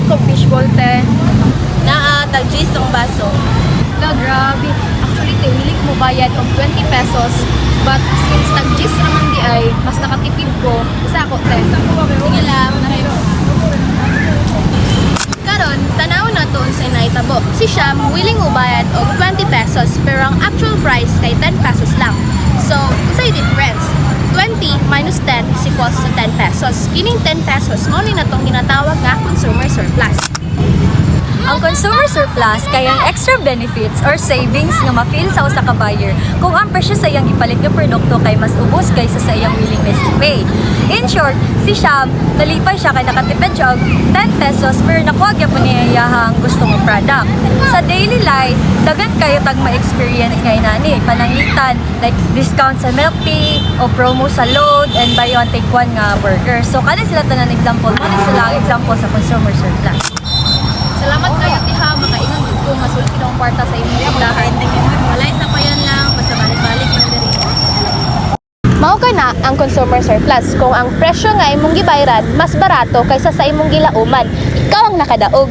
kung fishball te. Naa, tag-gis ang baso. La, grabe. Actually, te, hilig mo bayad og 20 pesos. But since nag-gis naman di ay, mas nakatipid ko, isa ako, te. Sige lang. Karon, tanaw na to sa naitabo. Si Sham willing ubayad og 20 pesos pero ang actual price kay 10 pesos lang. So, unsay difference? 20 minus 10 is equals to 10 pesos. Kining 10 pesos mo ni natong ginatawag nga consumer surplus. Ang consumer surplus kay ang extra benefits or savings nga ma-feel sa usa ka buyer kung ang presyo sa iyang gipalit nga produkto kay mas ubos kaysa sa iyang willingness to pay. In short, si Sham nalipay siya kay nakatipid siya og 10 pesos pero nakuha gyud niya iyahang gusto nga product. Sa daily life, daghan kayo tag ma-experience nga inani pananglitan like discount sa milk tea o promo sa load and buy one take one nga burger. So kana sila tanan example, mo sila ang example sa consumer surplus. Salamat kayo tiha, makaingon gid ko nga sulti ng kwarta sa imong tindahan. Walay sa pa yan lang, basta balik-balik lang diri. Mao na ang consumer surplus kung ang presyo nga imong gibayran mas barato kaysa sa imong gilauman. Ikaw ang nakadaog.